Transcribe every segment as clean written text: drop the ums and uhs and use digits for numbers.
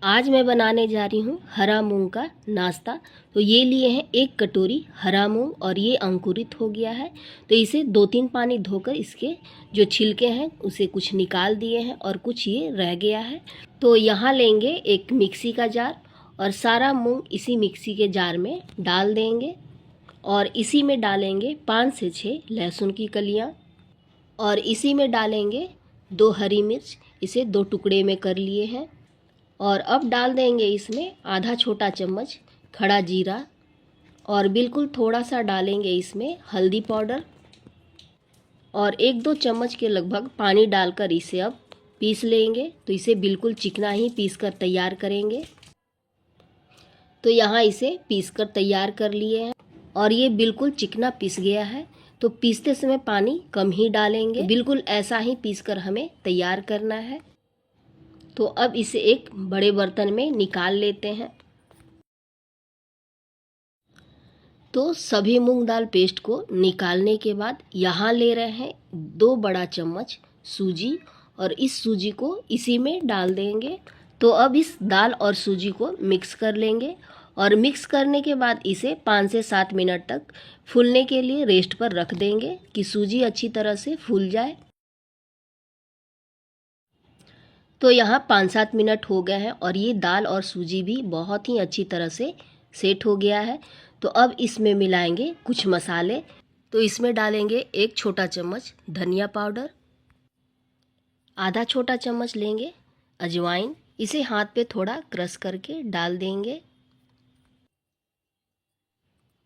आज मैं बनाने जा रही हूँ हरा मूंग का नाश्ता। तो ये लिए हैं 1 कटोरी हरा मूंग और ये अंकुरित हो गया है। तो इसे 2-3 पानी धोकर इसके जो छिलके हैं उसे कुछ निकाल दिए हैं और कुछ ये रह गया है। तो यहाँ लेंगे एक मिक्सी का जार और सारा मूंग इसी मिक्सी के जार में डाल देंगे और इसी में डालेंगे 5 से 6 लहसुन की कलियाँ और इसी में डालेंगे 2 हरी मिर्च, इसे 2 टुकड़े में कर लिए हैं। और अब डाल देंगे इसमें आधा छोटा चम्मच खड़ा जीरा और बिल्कुल थोड़ा सा डालेंगे इसमें हल्दी पाउडर और 1-2 चम्मच के लगभग पानी डालकर इसे अब पीस लेंगे। तो इसे बिल्कुल चिकना ही पीस कर तैयार करेंगे। तो यहाँ इसे पीस कर तैयार कर लिए हैं और ये बिल्कुल चिकना पीस गया है। तो पीसते समय पानी कम ही डालेंगे, बिल्कुल ऐसा ही पीस कर हमें तैयार करना है। तो अब इसे एक बड़े बर्तन में निकाल लेते हैं। तो सभी मूंग दाल पेस्ट को निकालने के बाद यहाँ ले रहे हैं 2 बड़ा चम्मच सूजी और इस सूजी को इसी में डाल देंगे। तो अब इस दाल और सूजी को मिक्स कर लेंगे और मिक्स करने के बाद इसे 5 से 7 मिनट तक फूलने के लिए रेस्ट पर रख देंगे कि सूजी अच्छी तरह से फूल जाए। तो यहाँ 5-7 मिनट हो गए हैं और ये दाल और सूजी भी बहुत ही अच्छी तरह से सेट हो गया है। तो अब इसमें मिलाएंगे कुछ मसाले। तो इसमें डालेंगे 1 छोटा चम्मच धनिया पाउडर, आधा छोटा चम्मच लेंगे अजवाइन, इसे हाथ पे थोड़ा क्रश करके डाल देंगे।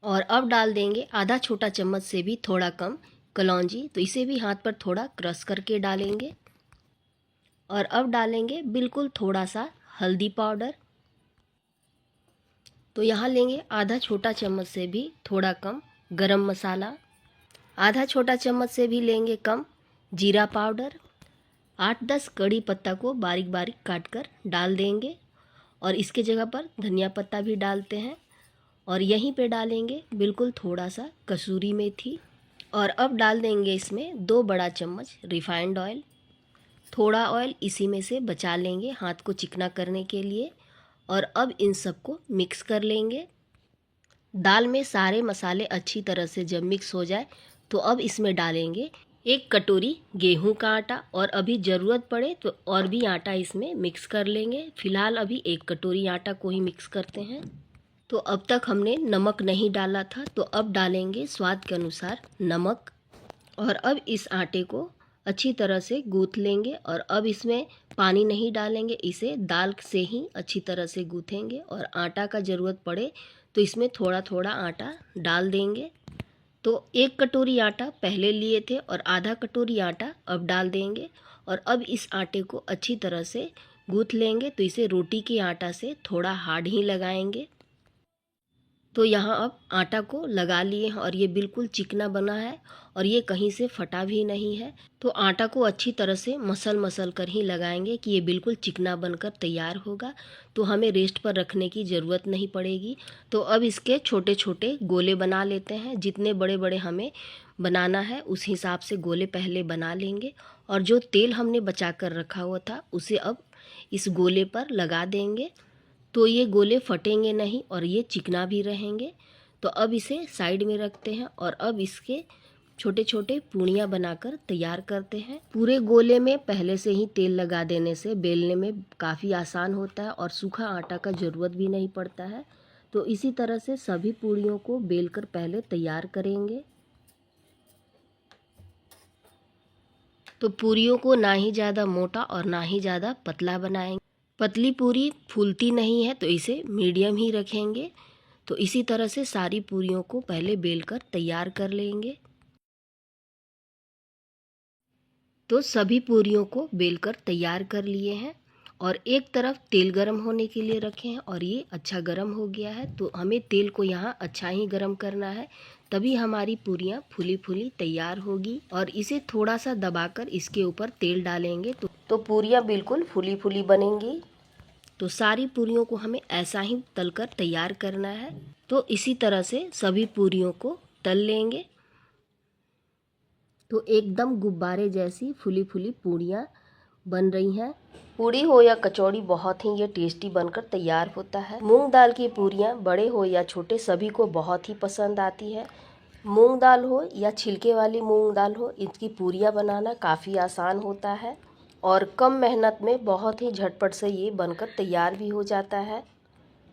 और अब डाल देंगे आधा छोटा चम्मच से भी थोड़ा कम कलौंजी, तो इसे भी हाथ पर थोड़ा क्रश करके डालेंगे। और अब डालेंगे बिल्कुल थोड़ा सा हल्दी पाउडर। तो यहाँ लेंगे आधा छोटा चम्मच से भी थोड़ा कम गरम मसाला, आधा छोटा चम्मच से भी लेंगे कम जीरा पाउडर, 8-10 कड़ी पत्ता को बारीक बारीक काट कर डाल देंगे और इसके जगह पर धनिया पत्ता भी डालते हैं। और यहीं पे डालेंगे बिल्कुल थोड़ा सा कसूरी मेथी और अब डाल देंगे इसमें 2 बड़ा चम्मच रिफाइंड ऑयल। थोड़ा ऑयल इसी में से बचा लेंगे हाथ को चिकना करने के लिए। और अब इन सबको मिक्स कर लेंगे। दाल में सारे मसाले अच्छी तरह से जब मिक्स हो जाए तो अब इसमें डालेंगे 1 कटोरी गेहूं का आटा और अभी ज़रूरत पड़े तो और भी आटा इसमें मिक्स कर लेंगे। फ़िलहाल अभी 1 कटोरी आटा को ही मिक्स करते हैं। तो अब तक हमने नमक नहीं डाला था, तो अब डालेंगे स्वाद के अनुसार नमक। और अब इस आटे को अच्छी तरह से गूँथ लेंगे और अब इसमें पानी नहीं डालेंगे, इसे दाल से ही अच्छी तरह से गूँथेंगे। और आटा का ज़रूरत पड़े तो इसमें थोड़ा थोड़ा आटा डाल देंगे। तो 1 कटोरी आटा पहले लिए थे और आधा कटोरी आटा अब डाल देंगे और अब इस आटे को अच्छी तरह से गूँथ लेंगे। तो इसे रोटी के आटा से थोड़ा हार्ड ही लगाएंगे। तो यहाँ अब आटा को लगा लिए हैं और ये बिल्कुल चिकना बना है और ये कहीं से फटा भी नहीं है। तो आटा को अच्छी तरह से मसल कर ही लगाएंगे कि ये बिल्कुल चिकना बनकर तैयार होगा। तो हमें रेस्ट पर रखने की ज़रूरत नहीं पड़ेगी। तो अब इसके छोटे छोटे गोले बना लेते हैं। जितने बड़े बड़े हमें बनाना है उस हिसाब से गोले पहले बना लेंगे और जो तेल हमने बचा कर रखा हुआ था उसे अब इस गोले पर लगा देंगे। तो ये गोले फटेंगे नहीं और ये चिकना भी रहेंगे। तो अब इसे साइड में रखते हैं और अब इसके छोटे छोटे पूड़ियाँ बनाकर तैयार करते हैं। पूरे गोले में पहले से ही तेल लगा देने से बेलने में काफ़ी आसान होता है और सूखा आटा का ज़रूरत भी नहीं पड़ता है। तो इसी तरह से सभी पूड़ियों को बेलकर पहले तैयार करेंगे। तो पूरियों को ना ही ज़्यादा मोटा और ना ही ज़्यादा पतला बनाएंगे। पतली पूरी फूलती नहीं है तो इसे मीडियम ही रखेंगे। तो इसी तरह से सारी पूरियों को पहले बेलकर तैयार कर लेंगे। तो सभी पूरियों को बेलकर तैयार कर लिए हैं और एक तरफ तेल गरम होने के लिए रखे हैं और ये अच्छा गरम हो गया है। तो हमें तेल को यहाँ अच्छा ही गरम करना है, तभी हमारी पूरियाँ फूली फूली तैयार होगी। और इसे थोड़ा सा दबाकर इसके ऊपर तेल डालेंगे तो पूरियाँ बिल्कुल फूली फूली बनेंगी। तो सारी पूरियों को हमें ऐसा ही तलकर तैयार करना है। तो इसी तरह से सभी पूरियों को तल लेंगे। तो एकदम गुब्बारे जैसी फूली फूली पूरियाँ बन रही हैं। पूड़ी हो या कचौड़ी बहुत ही ये टेस्टी बनकर तैयार होता है। मूंग दाल की पूरियाँ बड़े हो या छोटे सभी को बहुत ही पसंद आती है। मूंग दाल हो या छिलके वाली मूंग दाल हो, इसकी पूरियाँ बनाना काफ़ी आसान होता है और कम मेहनत में बहुत ही झटपट से ये बनकर तैयार भी हो जाता है।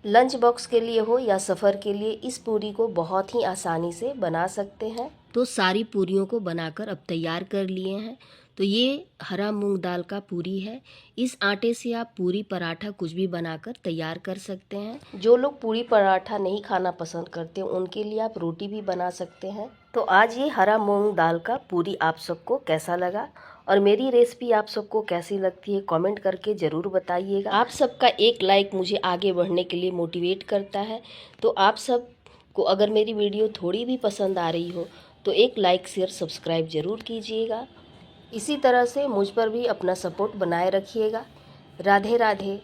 लंच बॉक्स के लिए हो या सफ़र के लिए इस पूरी को बहुत ही आसानी से बना सकते हैं। तो सारी पूरियों को बनाकर अब तैयार कर लिए हैं। तो ये हरा मूंग दाल का पूरी है। इस आटे से आप पूरी पराठा कुछ भी बनाकर तैयार कर सकते हैं। जो लोग पूरी पराठा नहीं खाना पसंद करते उनके लिए आप रोटी भी बना सकते हैं। तो आज ये हरा मूंग दाल का पूरी आप सबको कैसा लगा और मेरी रेसिपी आप सबको कैसी लगती है कमेंट करके ज़रूर बताइएगा। आप सबका एक लाइक मुझे आगे बढ़ने के लिए मोटिवेट करता है। तो आप सब को अगर मेरी वीडियो थोड़ी भी पसंद आ रही हो तो एक लाइक शेयर सब्सक्राइब ज़रूर कीजिएगा। इसी तरह से मुझ पर भी अपना सपोर्ट बनाए रखिएगा। राधे राधे।